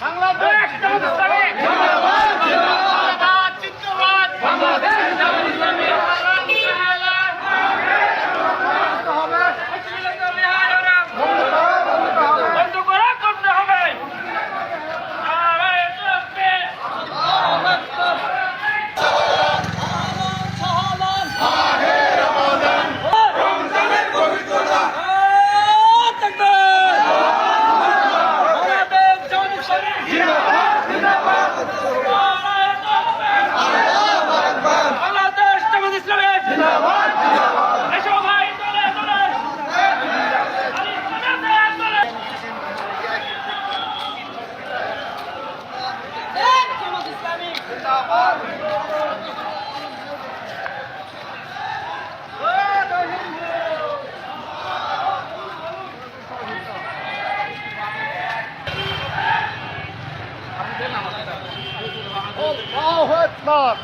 বাংলাদেশ জামাত ইসলামী জিন্দাবাদ জিন্দাবাদ জিন্দাবাদ বাংলাদেশ জামাত ইসলামী বন্ধ করা করতে হবে। Allahu Ekber.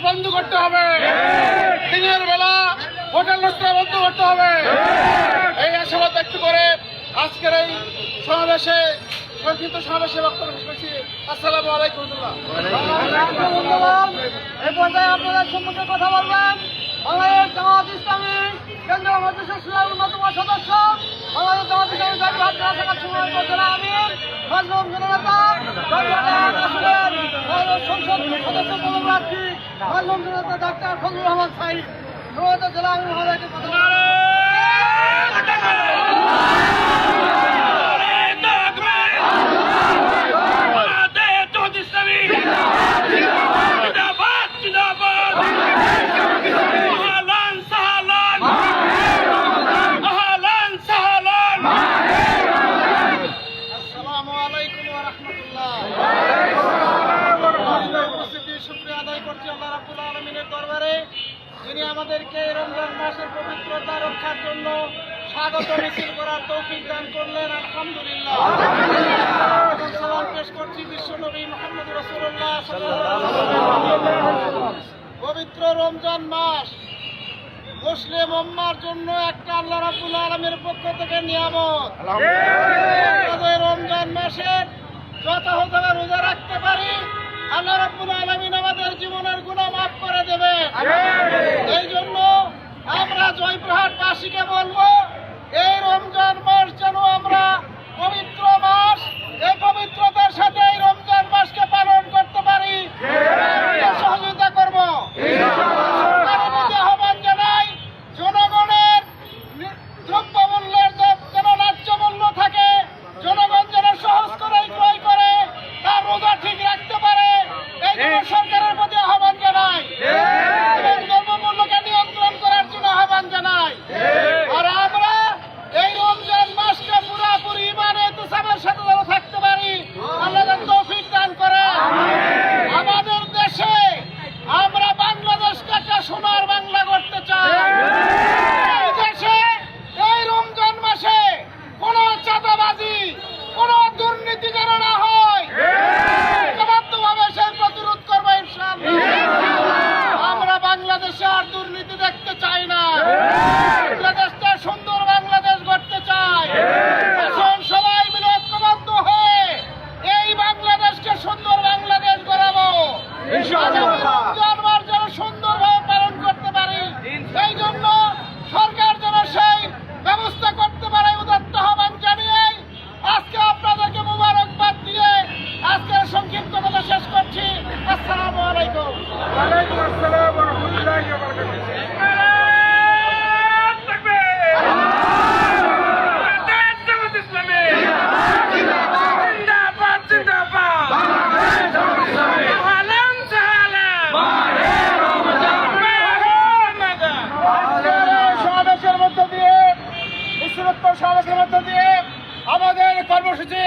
বন্ধ করতে হবে, দিনের বেলা হোটেল রেস্তোরাঁ বন্ধ করতে হবে। এই আশাবাদ ব্যক্ত করে আজকের এই সমাবেশে সংক্ষিপ্ত সমাবেশে বক্তব্য শেষ করছি। আসসালামু আলাইকুম। এই পর্যায়ে আপনাদের সম্মুখে কথা বলবেন বাংলাদেশ জামাত ইসলামী কেন্দ্রীয় মজলিসের অন্যতম সদস্য, বাংলাদেশ জামাত ইসলামী জাতীয় শাখার সমন্বয়ক জেলা আমির মাজলুম জননেতা সংসদ সদস্য পদপ্রার্থী মাজলুম জননেতা ডাক্তার ফজলুর রহমান সাঈদ সমবেত জেলা আমির মহোদয়কে কথা দরবারে যিনি আমাদেরকে রমজান মাসের পবিত্রতা রক্ষার জন্য স্বাগত মিছিল করার তৌফিক দান করলেন। আলহামদুলিল্লাহ। সালাম পেশ করছি বিশ্বনবী মুহাম্মদ রাসূলুল্লাহ সাল্লাল্লাহু আলাইহি ওয়াসাল্লাম। পবিত্র রমজান মাস মুসলিম উম্মার জন্য একটা আল্লাহ রাব্বুল আলামিনের পক্ষ থেকে নিয়ামত। আলহামদুলিল্লাহ। রমজান মাসের যথাযথভাবে রোজা রাখতে পারি, আল্লাহ রাব্বুল আলামিন আমাদের জীবনের গুনাহ মাফ করে দেবে। এই জন্য আমরা জয়পুরহাটবাসীকে বলবো, এই রমজান মাস যেন আমরা পবিত্র মাস, এই পবিত্রতার সাথে এই রমজান মাসকে পালন করতে পারি, সহযোগিতা করব। আহ্বান জানাই, জনগণের দ্রব্যমূল্যের যেন ন্যায্য মূল্য থাকে, জনগণ যেন সহজ করে ক্রয় করে তার রোজা ঠিক রাখতে পারে, এই জন্য সরকারের প্রতি আহ্বান জানাই এবং দ্রব্যমূল্যকে নিয়ন্ত্রণ করার জন্য আহ্বান জানাই। বৃহত্তর সমাবেশের মধ্য দিয়ে আমাদের কর্মসূচি